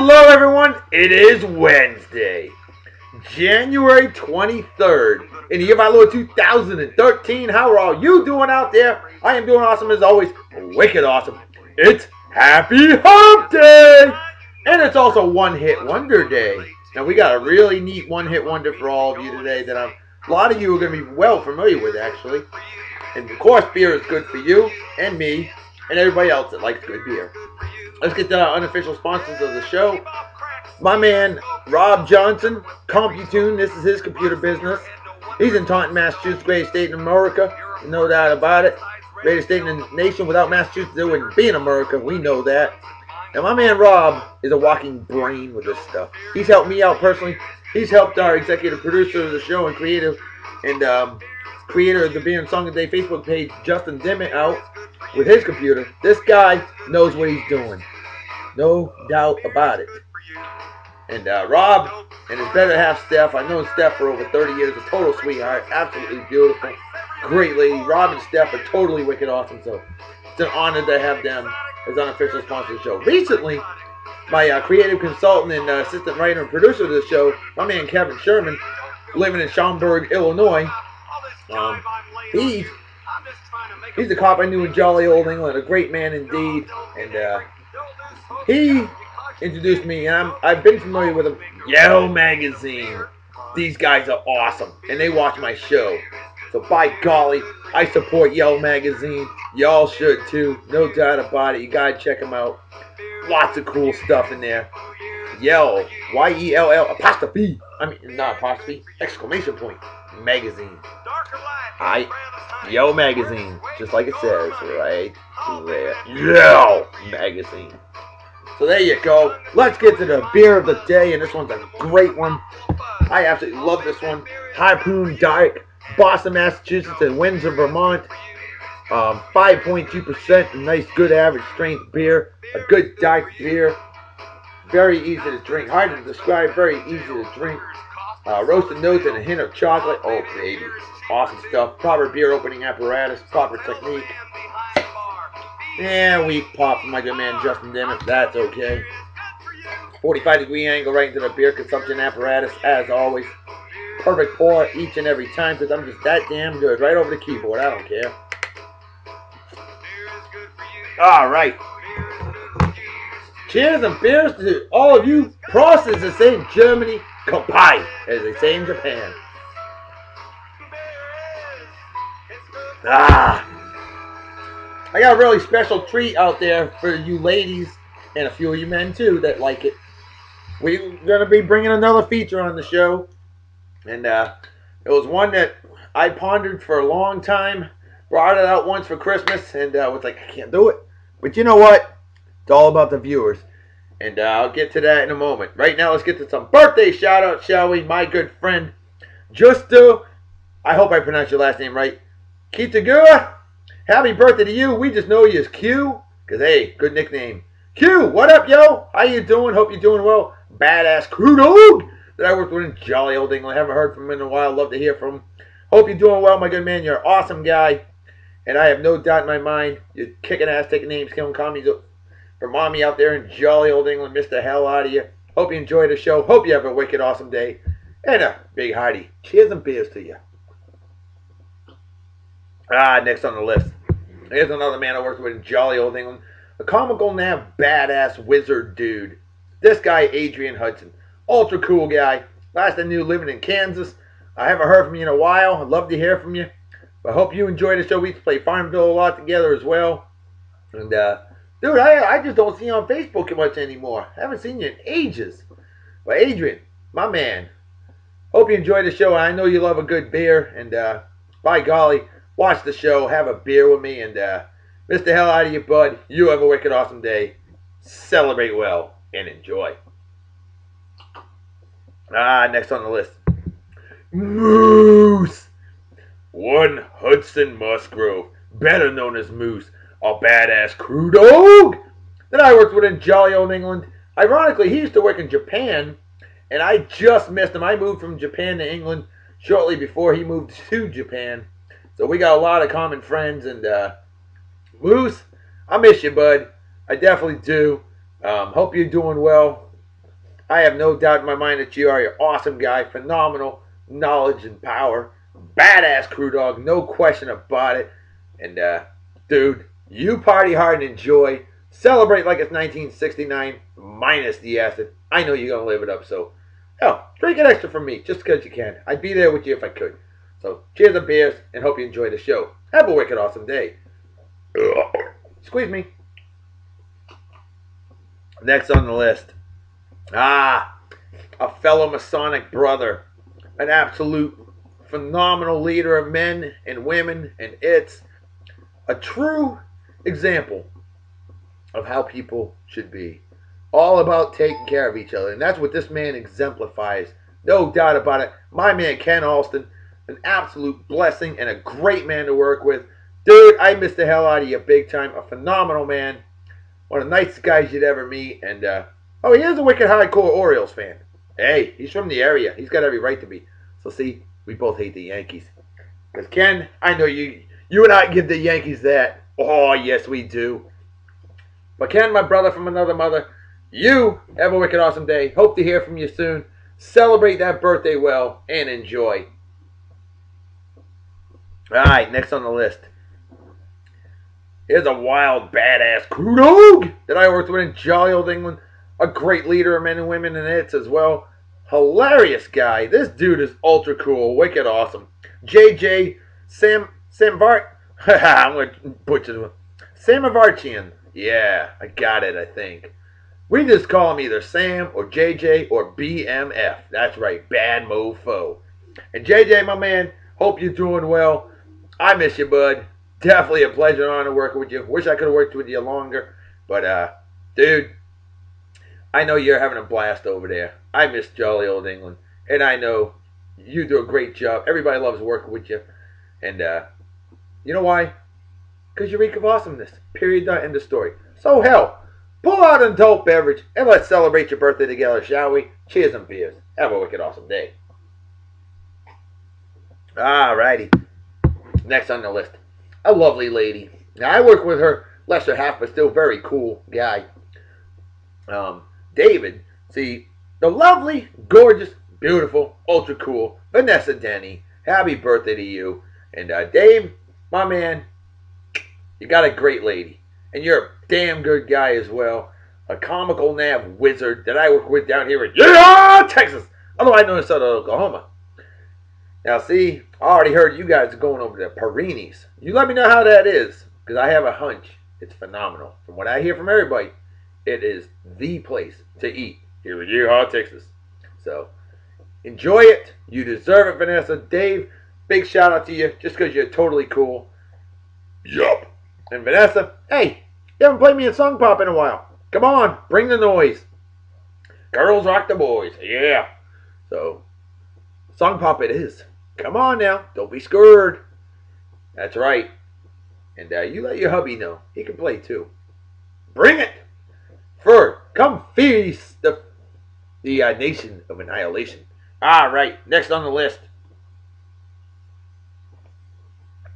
Hello everyone, it is Wednesday, January 23rd, in the year of our Lord 2013. How are all you doing out there? I am doing awesome as always, wicked awesome. It's Happy Hump Day! And it's also One Hit Wonder Day. Now we got a really neat one hit wonder for all of you today that a lot of you are going to be well familiar with actually. And of course beer is good for you and me and everybody else that likes good beer. Let's get to our unofficial sponsors of the show. My man, Rob Johnson, CompuTune. This is his computer business. He's in Taunton, Massachusetts, greatest state in America. No doubt about it. Greatest state in the nation. Without Massachusetts, there wouldn't be in America. We know that. Now, my man, Rob, is a walking brain with this stuff. He's helped me out personally. He's helped our executive producer of the show and creator of the Beer and Song of the Day Facebook page, Justin Dimmitt, out with his computer. This guy knows what he's doing. No doubt about it. And Rob and his better half, Steph. I've known Steph for over 30 years. A total sweetheart. Absolutely beautiful. Great lady. Rob and Steph are totally wicked awesome. So it's an honor to have them as unofficial sponsors of the show. Recently, my creative consultant and assistant writer and producer of the show, my man Kevin Sherman, living in Schaumburg, Illinois. He's the cop I knew in jolly old England, a great man indeed, and he introduced me, and I've been familiar with him. Yell Magazine. These guys are awesome, and they watch my show. So by golly, I support Yell Magazine. Y'all should too, no doubt about it. You gotta check them out. Lots of cool stuff in there. Yell, Y-E-L-L, apostrophe. I mean, not apostrophe, exclamation point. Magazine. Yell Magazine, just like it says right there. Yell Magazine. So there you go. Let's get to the beer of the day, and this one's a great one. I absolutely love this one. Harpoon Dark, Boston, Massachusetts, and Windsor, Vermont. 5.2%, a nice, good average strength beer. A good dark beer. Very easy to drink. Hard to describe, very easy to drink. Roasted notes and a hint of chocolate. Oh, baby. Awesome stuff. Proper beer opening apparatus. Proper technique. Yeah, weak pop from my good man Justin Dimmitt. That's okay. 45-degree angle right into the beer consumption apparatus, as always. Perfect pour each and every time because I'm just that damn good. Right over the keyboard. I don't care. Alright. Cheers and beers to all of you processors that say in Germany, Kampai, as they say in Japan. I got a really special treat out there for you ladies and a few of you men too that like it. We're going to be bringing another feature on the show. And it was one that I pondered for a long time. Brought it out once for Christmas and was like, I can't do it. But you know what? It's all about the viewers. And I'll get to that in a moment. Right now, let's get to some birthday shout-outs, shall we? My good friend, Justo. I hope I pronounced your last name right. Kitagura. Happy birthday to you. We just know you as Q. Because, hey, good nickname. Q, what up, yo? How you doing? Hope you're doing well. Badass crew dog that I worked with in jolly old England. Haven't heard from him in a while. Love to hear from him. Hope you're doing well, my good man. You're an awesome guy. And I have no doubt in my mind you're kicking ass, taking names, killing commies for mommy out there in jolly old England. Missed the hell out of you. Hope you enjoy the show. Hope you have a wicked awesome day. And a big hearty cheers and beers to you. Next on the list. Here's another man I worked with in jolly old England. A comical nav badass wizard dude. This guy, Adrien Hudson. Ultra cool guy. Last I knew living in Kansas. I haven't heard from you in a while. I'd love to hear from you. But I hope you enjoy the show. We play Farmville a lot together as well. And, dude, I just don't see you on Facebook much anymore. I haven't seen you in ages. But Adrien, my man, hope you enjoy the show. I know you love a good beer. And, by golly, watch the show, have a beer with me, and miss the hell out of you, bud. You have a wicked awesome day. Celebrate well and enjoy. Next on the list. Moose. One Hudson Musgrove, better known as Moose, a badass crew dog that I worked with in jolly old England. Ironically, he used to work in Japan, and I just missed him. I moved from Japan to England shortly before he moved to Japan. So we got a lot of common friends, and Moose, I miss you, bud. I definitely do. Hope you're doing well. I have no doubt in my mind that you are an awesome guy, phenomenal knowledge and power, badass crew dog, no question about it. And dude, you party hard and enjoy, celebrate like it's 1969 minus the acid. I know you're gonna live it up, so hell, drink an extra from me just because you can. I'd be there with you if I could. So cheers and beers, and hope you enjoy the show. Have a wicked awesome day. Squeeze me. Next on the list, a fellow Masonic brother, an absolute phenomenal leader of men and women, and it's a true example of how people should be. All about taking care of each other, and that's what this man exemplifies. No doubt about it. My man Ken Alston, an absolute blessing and a great man to work with. Dude, I miss the hell out of you big time. A phenomenal man. One of the nicest guys you'd ever meet. And, oh, he is a wicked hardcore Orioles fan. Hey, he's from the area. He's got every right to be. So, see, we both hate the Yankees. Because, Ken, I know you and I give the Yankees that. Oh, yes, we do. But, Ken, my brother from another mother, you have a wicked awesome day. Hope to hear from you soon. Celebrate that birthday well and enjoy. All right, next on the list. Here's a wild, badass crew dog that I worked with in jolly old England. A great leader of men and women in it as well. Hilarious guy. This dude is ultra cool. Wicked awesome. JJ Samvart. I'm going to butcher it. Samavarchian. Yeah, I got it, I think. We just call him either Sam or JJ or BMF. That's right, bad mofo. And JJ, my man, hope you're doing well. I miss you, bud. Definitely a pleasure and honor working with you. Wish I could have worked with you longer. But, dude, I know you're having a blast over there. I miss jolly old England. And I know you do a great job. Everybody loves working with you. And, you know why? Because you're a reek of awesomeness. Period. End of story. So, hell, pull out an adult beverage and let's celebrate your birthday together, shall we? Cheers and beers. Have a wicked awesome day. Alrighty. Next on the list. A lovely lady. Now, I work with her lesser half, but still very cool guy. David. See, the lovely, gorgeous, beautiful, ultra cool Vanessa Denny. Happy birthday to you. And Dave, my man, you got a great lady. And you're a damn good guy as well. A comical nav wizard that I work with down here in Texas. Otherwise known as Southern Oklahoma. Now, see, I already heard you guys are going over to Perini's. You let me know how that is, because I have a hunch. It's phenomenal. From what I hear from everybody, it is the place to eat here in Texas. So, enjoy it. You deserve it, Vanessa. Dave, big shout out to you, just because you're totally cool. Yup. And Vanessa, hey, you haven't played me a song pop in a while. Come on, bring the noise. Girls rock the boys. Yeah. So, song pop it is. Come on now. Don't be scared. That's right. And you let your hubby know. He can play too. Bring it. Come feast the nation of annihilation. All right. Next on the list.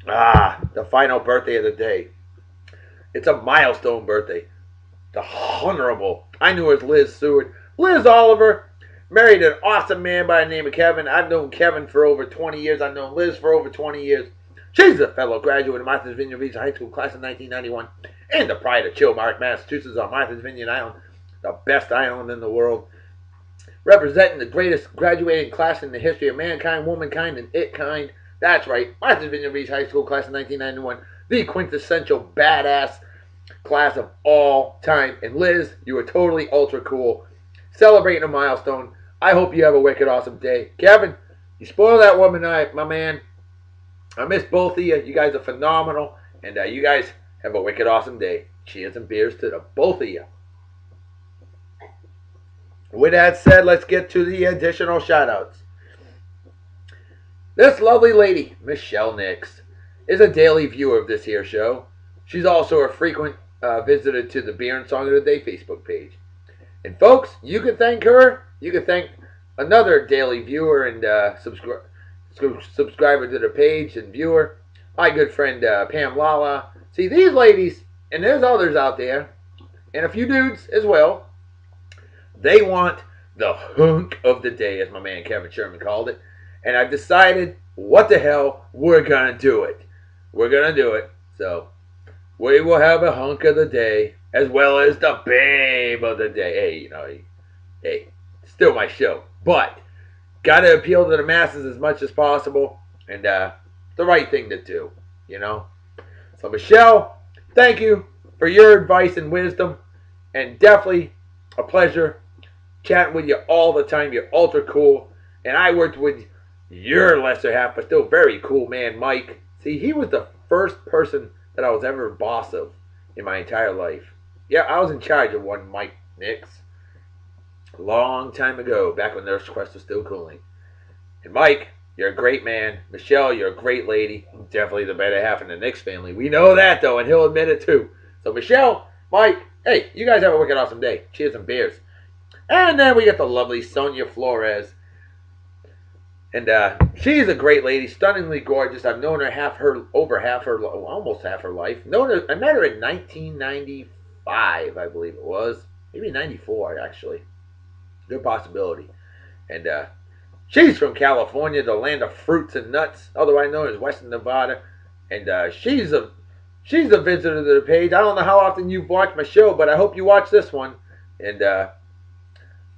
The final birthday of the day. It's a milestone birthday. The Honorable. I knew her as Liz Seward. Liz Oliver. Married an awesome man by the name of Kevin. I've known Kevin for over 20 years. I've known Liz for over 20 years. She's a fellow graduate of Martha's Vineyard Beach High School class of 1991 and the pride of Chilmark, Massachusetts on Martha's Vineyard Island, the best island in the world. Representing the greatest graduating class in the history of mankind, womankind, and it-kind. That's right, Martha's Vineyard Beach High School class of 1991. The quintessential badass class of all time. And Liz, you were totally ultra cool. Celebrating a milestone. I hope you have a wicked awesome day. Kevin, you spoiled that woman tonight, my man. I miss both of you. You guys are phenomenal. And you guys have a wicked awesome day. Cheers and beers to the both of you. With that said, let's get to the additional shout-outs. This lovely lady, Michelle Nix, is a daily viewer of this here show. She's also a frequent visitor to the Beer and Song of the Day Facebook page. And folks, you can thank her. You can thank another daily viewer and subscriber to the page and viewer, my good friend Pam Lala. See, these ladies, and there's others out there, and a few dudes as well, they want the hunk of the day, as my man Kevin Sherman called it. And I've decided, what the hell, we're going to do it. We're going to do it. So, we will have a hunk of the day, as well as the babe of the day. Hey, you know, hey, still my show. But, got to appeal to the masses as much as possible. And, the right thing to do, you know. So, Michelle, thank you for your advice and wisdom. And definitely a pleasure chatting with you all the time. You're ultra cool. And I worked with your lesser half, but still very cool man, Mike. See, he was the first person that I was ever boss of in my entire life. Yeah, I was in charge of one Mike Nix a long time ago, back when Nurse Quest was still cooling. And Mike, you're a great man. Michelle, you're a great lady. Definitely the better half in the Nix family. We know that, though, and he'll admit it, too. So, Michelle, Mike, hey, you guys have a wicked awesome day. Cheers and beers. And then we get the lovely Sonia Flores. And she's a great lady, stunningly gorgeous. I've known her almost half her life. I met her in 1995, I believe it was. Maybe 94, actually. Good possibility. And she's from California, the land of fruits and nuts, otherwise known as Western Nevada. And she's a visitor to the page. I don't know how often you've watched my show, but I hope you watch this one. And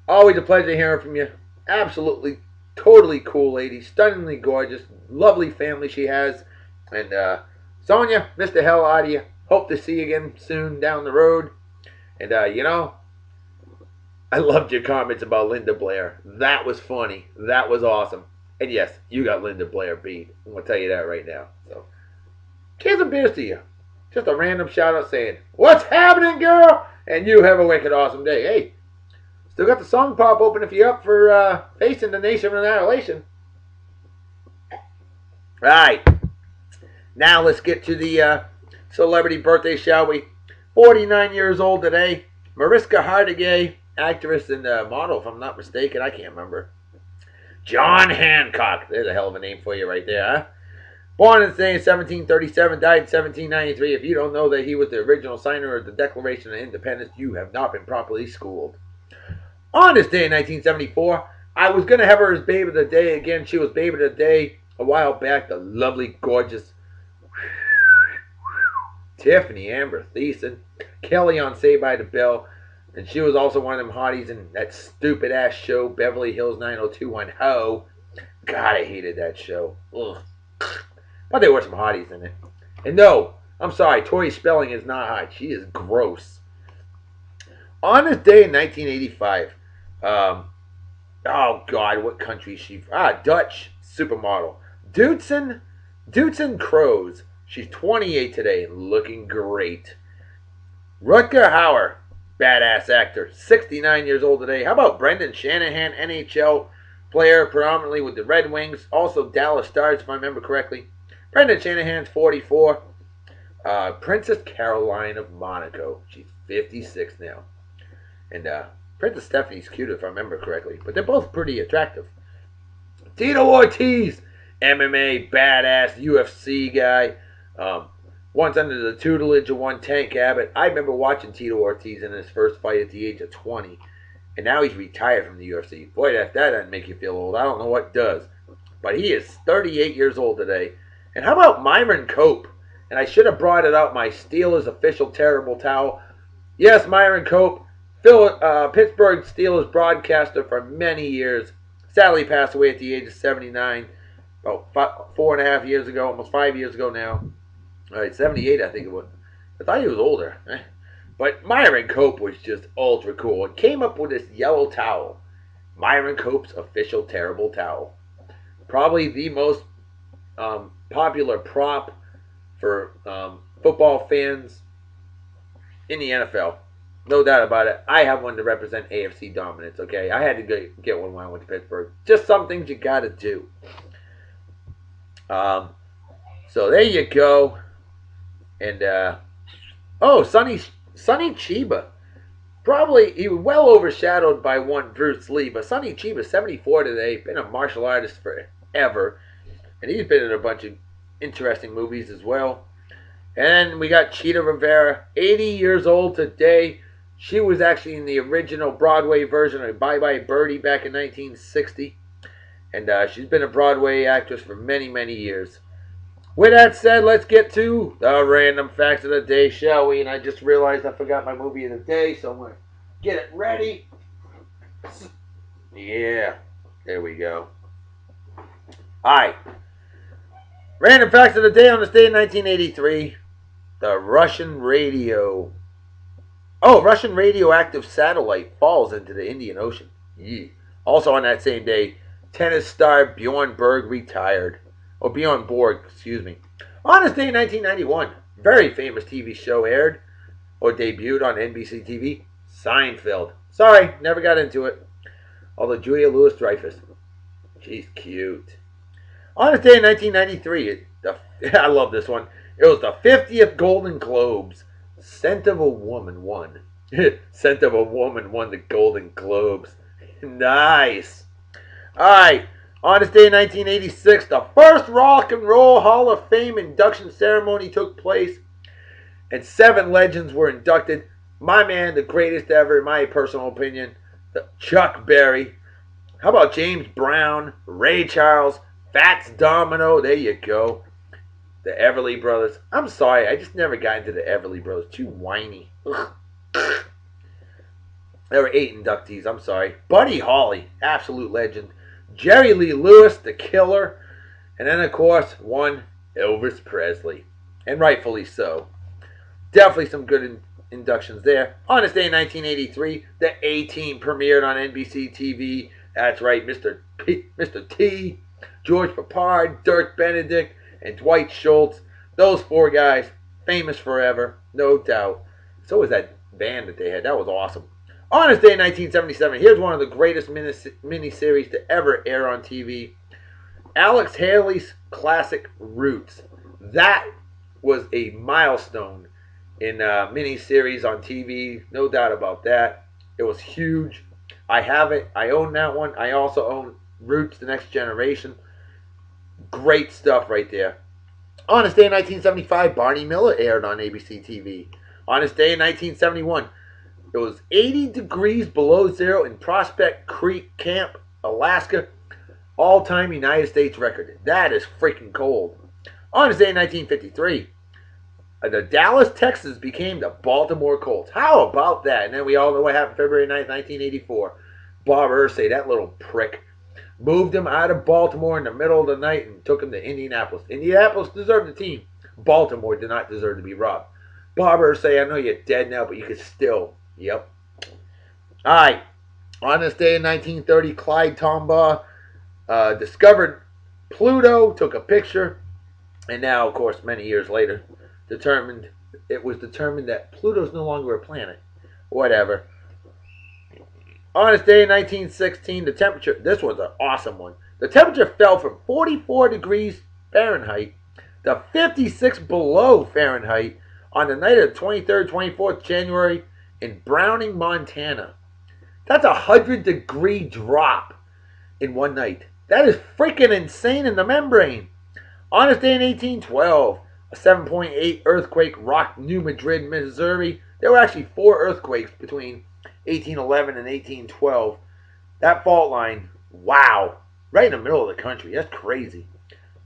always a pleasure hearing from you. Absolutely, totally cool lady. Stunningly gorgeous. Lovely family she has. And Sonia, miss the hell out of you. Hope to see you again soon down the road. And, you know, I loved your comments about Linda Blair. That was funny. That was awesome. And yes, you got Linda Blair beat. I'm going to tell you that right now. So, cheers and beers to you. Just a random shout out saying, what's happening, girl? And you have a wicked awesome day. Hey, still got the song pop open if you're up for facing the nation of annihilation. Alright. Now let's get to the celebrity birthday, shall we? 49 years old today. Mariska Hargitay, actress and model, if I'm not mistaken. I can't remember. John Hancock. There's a hell of a name for you right there, huh? Born in 1737, died in 1793. If you don't know that he was the original signer of the Declaration of Independence, you have not been properly schooled. On this day in 1974, I was going to have her as Babe of the Day again. She was Babe of the Day a while back. The lovely, gorgeous Tiffany Amber Thiessen. Kelly on Saved by the Bell. And she was also one of them hotties in that stupid-ass show, Beverly Hills 90210. God, I hated that show. Ugh. But there were some hotties in it. And no, I'm sorry, Tori Spelling is not hot. She is gross. On this day in 1985, oh God, what country is she from? Dutch supermodel. Dootson Kroos. She's 28 today, looking great. Rutger Hauer, badass actor, 69 years old today. How about Brendan Shanahan, NHL player, predominantly with the Red Wings, also Dallas Stars, if I remember correctly. Brendan Shanahan's 44. Princess Caroline of Monaco. She's 56 now. And Princess Stephanie's cute, if I remember correctly. But they're both pretty attractive. Tito Ortiz, MMA, badass, UFC guy. Once under the tutelage of one Tank Abbott. I remember watching Tito Ortiz in his first fight at the age of 20. And now he's retired from the UFC. Boy, if that doesn't make you feel old, I don't know what does. But he is 38 years old today. And how about Myron Cope? And I should have brought it out, my Steelers official terrible towel. Yes, Myron Cope, Pittsburgh Steelers broadcaster for many years. Sadly passed away at the age of 79. About 4.5 years ago, almost 5 years ago now. All right, 78 I think it was. I thought he was older. But Myron Cope was just ultra cool and came up with this yellow towel. Myron Cope's official terrible towel. Probably the most popular prop for football fans in the NFL. No doubt about it. I have one to represent AFC dominance, okay? I had to get one when I went to Pittsburgh. Just some things you got to do. So there you go. And, Sonny Chiba. Probably, he was well overshadowed by one Bruce Lee, but Sonny Chiba, 74 today, been a martial artist forever. And he's been in a bunch of interesting movies as well. And we got Cheetah Rivera, 80 years old today. She was actually in the original Broadway version of Bye Bye Birdie back in 1960. And she's been a Broadway actress for many, many years. With that said, let's get to the random facts of the day, shall we? And I just realized I forgot my movie of the day, so I'm going to get it ready. Yeah, there we go. Alright. Random facts of the day on this day in 1983. The Russian radioactive satellite falls into the Indian Ocean. Yeah. Also on that same day, tennis star Bjorn Borg retired. Bjorn Borg, excuse me. On this day in 1991, very famous TV show aired or debuted on NBC TV, Seinfeld. Sorry, never got into it. Although Julia Louis-Dreyfus, she's cute. On this day in 1993, I love this one. It was the 50th Golden Globes. Scent of a Woman won. Scent of a Woman won the Golden Globes. Nice. Alright. On this day in 1986, the first Rock and Roll Hall of Fame induction ceremony took place. And 7 legends were inducted. My man, the greatest ever, in my personal opinion, Chuck Berry. How about James Brown, Ray Charles, Fats Domino? There you go. The Everly Brothers. I'm sorry, I just never got into the Everly Brothers. Too whiny. Ugh. There were 8 inductees, I'm sorry. Buddy Holly, absolute legend. Jerry Lee Lewis, the Killer. And then, of course, one, Elvis Presley. And rightfully so. Definitely some good inductions there. On this day in 1983, the A-Team premiered on NBC TV. That's right, Mr. T, George Papard, Dirk Benedict, and Dwight Schultz. Those 4 guys, famous forever, no doubt. So was that band that they had. That was awesome. On this day in 1977, here's one of the greatest miniseries to ever air on TV. Alex Haley's classic Roots. That was a milestone in miniseries on TV. No doubt about that. It was huge. I have it. I own that one. I also own Roots, The Next Generation. Great stuff right there. On this day in 1975, Barney Miller aired on ABC TV. On this day in 1971, it was 80 degrees below zero in Prospect Creek Camp, Alaska. All-time United States record. That is freaking cold. On this day in 1953, the Dallas Texans became the Baltimore Colts. How about that? And then we all know what happened February 9th, 1984. Bob Irsay, that little prick, moved him out of Baltimore in the middle of the night and took him to Indianapolis. Indianapolis deserved the team. Baltimore did not deserve to be robbed. Bob Irsay, I know you're dead now, but you could still. Yep. Alright. On this day in 1930, Clyde Tombaugh discovered Pluto, took a picture, and now, of course, many years later, it was determined that Pluto's no longer a planet. Whatever. On this day in 1916, the temperature, this was an awesome one. The temperature fell from 44 degrees Fahrenheit to 56 below Fahrenheit on the night of the 23rd, 24th January in Browning, Montana. That's a 100-degree drop in one night. That is freaking insane in the membrane. On this day in 1812, a 7.8 earthquake rocked New Madrid, Missouri. There were actually 4 earthquakes between 1811 and 1812. That fault line, wow. Right in the middle of the country. That's crazy.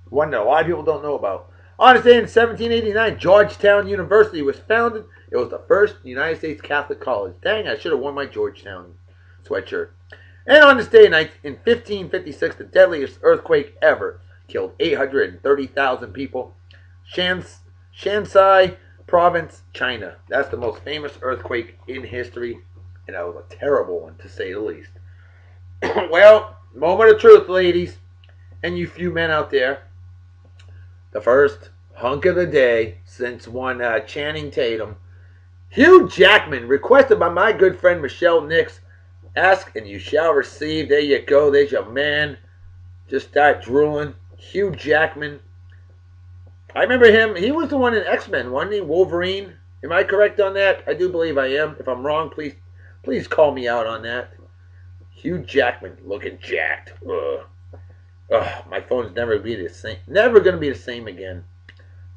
One that a lot of people don't know about. On this day in 1789, Georgetown University was founded. It was the first United States Catholic college. Dang, I should have worn my Georgetown sweatshirt. And on this day in 1556, the deadliest earthquake ever killed 830,000 people. Shanxi Province, China. That's the most famous earthquake in history. And that was a terrible one, to say the least. Well, moment of truth, ladies. And you few men out there. The first hunk of the day since one Channing Tatum. Hugh Jackman, requested by my good friend Michelle Nix. Ask and you shall receive. There you go. There's your man. Just start drooling. Hugh Jackman. I remember him. He was the one in X-Men, wasn't he? Wolverine. Am I correct on that? I do believe I am. If I'm wrong, please call me out on that. Hugh Jackman, looking jacked. Ugh. Ugh, my phone's never gonna be the same. Never gonna be the same again.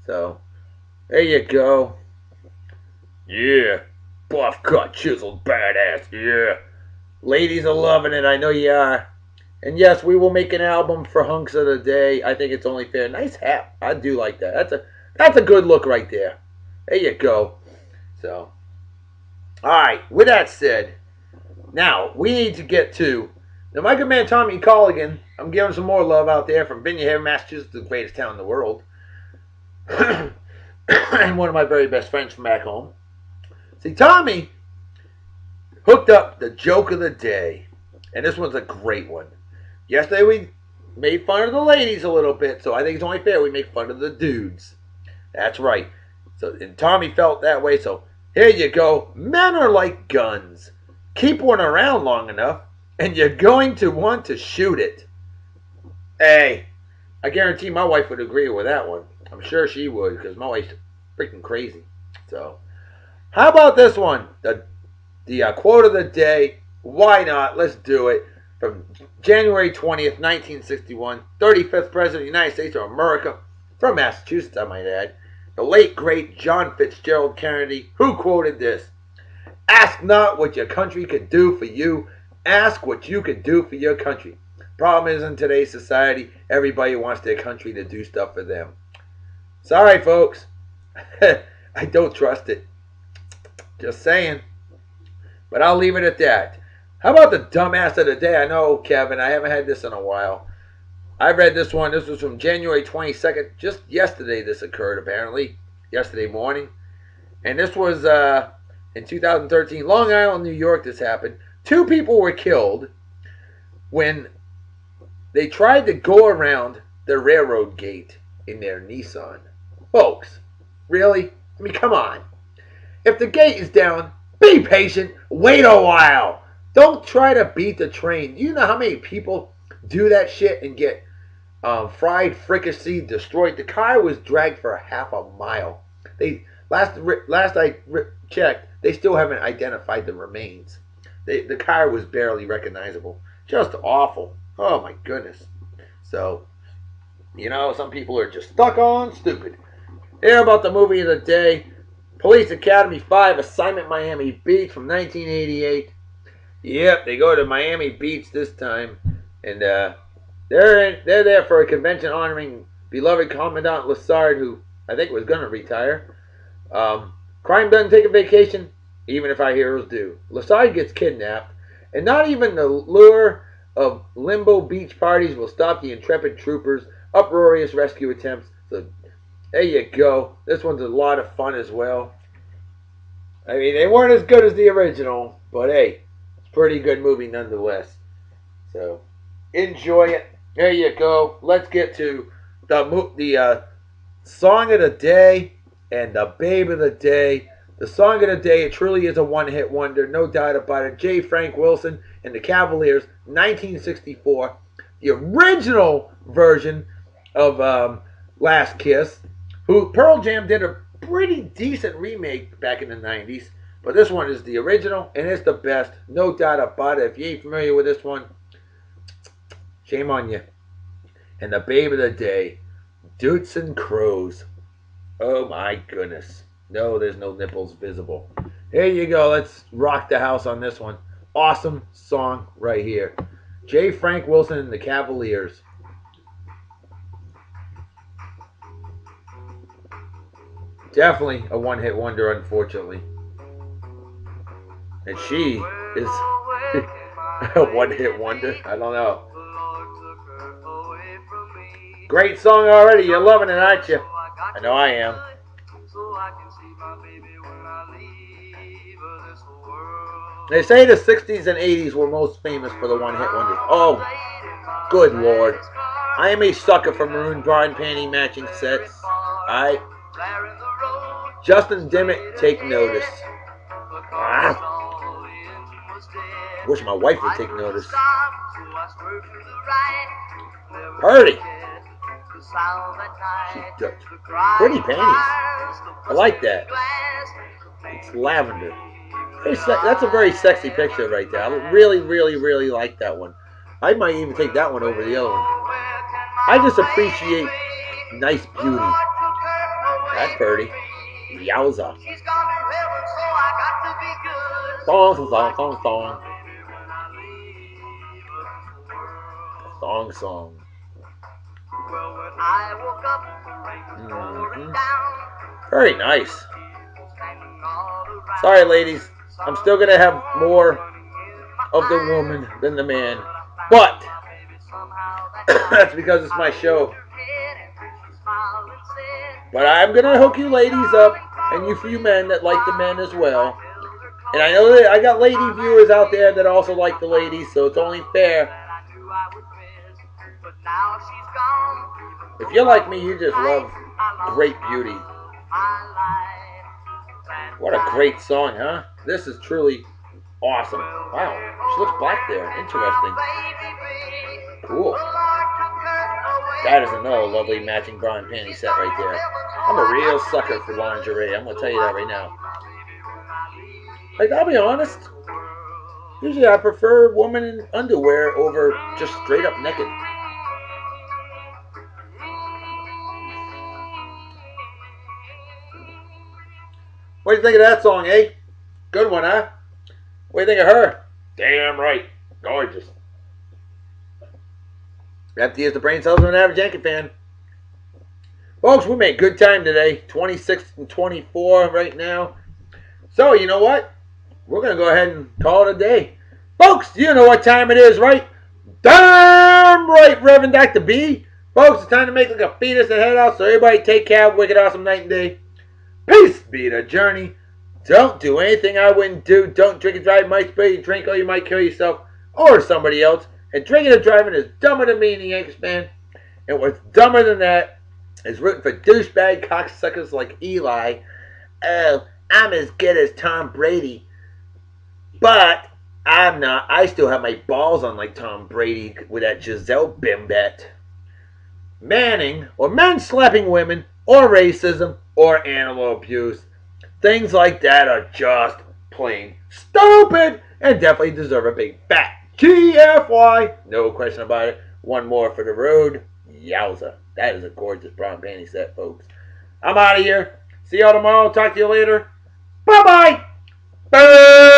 So, there you go. Yeah. buff cut, chiseled, badass. Yeah. Ladies are loving it. I know you are. And yes, we will make an album for Hunks of the Day. I think it's only fair. Nice hat. I do like that. That's a good look right there. There you go. So, all right. With that said, now we need to get to the Micro Man Tommy Colligan. I'm giving some more love out there from Windsor, Massachusetts, the greatest town in the world. And one of my very best friends from back home. See, Tommy hooked up the joke of the day. And this one's a great one. Yesterday we made fun of the ladies a little bit, so I think it's only fair we make fun of the dudes. That's right. So, and Tommy felt that way, so here you go. Men are like guns. Keep one around long enough, and you're going to want to shoot it. Hey, I guarantee my wife would agree with that one. I'm sure she would, because my wife's freaking crazy. So, how about this one? The quote of the day. Why not? Let's do it. From January 20th, 1961, 35th President of the United States of America, from Massachusetts, I might add, the late, great John Fitzgerald Kennedy, who quoted this: "Ask not what your country can do for you, ask what you can do for your country." Problem is, in today's society, everybody wants their country to do stuff for them. Sorry, folks. I don't trust it. Just saying. But I'll leave it at that. How about the dumbass of the day? I know, Kevin, I haven't had this in a while. I read this one. This was from January 22nd. Just yesterday this occurred, apparently. Yesterday morning. And this was in 2013. Long Island, New York, this happened. 2 people were killed when they tried to go around the railroad gate in their Nissan. Folks, really? I mean, come on. If the gate is down, be patient. Wait a while. Don't try to beat the train. Do you know how many people do that shit and get fried, fricasseed, destroyed? The car was dragged for half a mile. Last I checked, they still haven't identified the remains. The car was barely recognizable. Just awful. Oh my goodness. So, you know, some people are just stuck on stupid. Here about the movie of the day. Police Academy 5, Assignment Miami Beach from 1988. Yep, they go to Miami Beach this time. And they're there for a convention honoring beloved Commandant Lassard, who I think was going to retire. Crime doesn't take a vacation, even if our heroes do. Lassard gets kidnapped, and not even the lure of limbo beach parties will stop the intrepid troopers' uproarious rescue attempts. So there you go. This one's a lot of fun as well. I mean, they weren't as good as the original, but hey, it's a pretty good movie nonetheless. So enjoy it. There you go. Let's get to the song of the day and the babe of the day. The song of the day, it truly is a one-hit wonder, no doubt about it. J. Frank Wilson and the Cavaliers, 1964. The original version of Last Kiss, who Pearl Jam did a pretty decent remake back in the 90s. But this one is the original, and it's the best, no doubt about it. If you ain't familiar with this one, shame on you. And the babe of the day, Dutes and Crows. Oh my goodness. No, there's no nipples visible. Here you go. Let's rock the house on this one. Awesome song right here. J. Frank Wilson and the Cavaliers. Definitely a one-hit wonder, unfortunately. And she is a one-hit wonder. I don't know. Great song already. You're loving it, aren't you? I know I am. They say the 60s and 80s were most famous for the one-hit wonders. Oh, good Lord. I am a sucker for maroon bra and panty matching sets. Alright. Justin Dimmitt, take notice. Wish my wife would take notice. Purdy. She does. Pretty panties. I like that. It's lavender. That's a very sexy picture right there. I really, really, really like that one. I might even take that one over the other one. I just appreciate nice beauty. That's pretty. Yowza. Song, song, song, song, song. Song, song. Mm-hmm. Very nice. Sorry, ladies. I'm still going to have more of the woman than the man. But that's because it's my show. But I'm going to hook you ladies up, and you few men that like the men as well. And I know that I got lady viewers out there that also like the ladies, so it's only fair. If you're like me, you just love great beauty. What a great song, huh? This is truly awesome. Wow, she looks black there. Interesting. Cool. That is another lovely matching bra and panty set right there. I'm a real sucker for lingerie. I'm going to tell you that right now. Like, I'll be honest. Usually I prefer women in underwear over just straight up naked. What do you think of that song, eh? Good one, huh? What do you think of her? Damn right. Gorgeous. You have to use the brain cells of an average Yankee fan. Folks, we made good time today. 26 and 24 right now. So, you know what? We're going to go ahead and call it a day. Folks, you know what time it is, right? Damn right, Reverend Dr. B. Folks, it's time to make like a fetus and head out. So everybody take care. Have a wicked awesome night and day. Peace be the journey. Don't do anything I wouldn't do. Don't drink and drive. Might spill you drink or you might kill yourself or somebody else. And drinking and driving is dumber than me and the Yankees fan. And what's dumber than that is rooting for douchebag cocksuckers like Eli. Oh, I'm as good as Tom Brady. But I'm not. I still have my balls on like Tom Brady with that Giselle Bimbet. Manning or men slapping women or racism or animal abuse. Things like that are just plain stupid and definitely deserve a big fat TFY. No question about it. One more for the road. Yowza. That is a gorgeous brown panty set, folks. I'm out of here. See y'all tomorrow. Talk to you later. Bye-bye. Bye.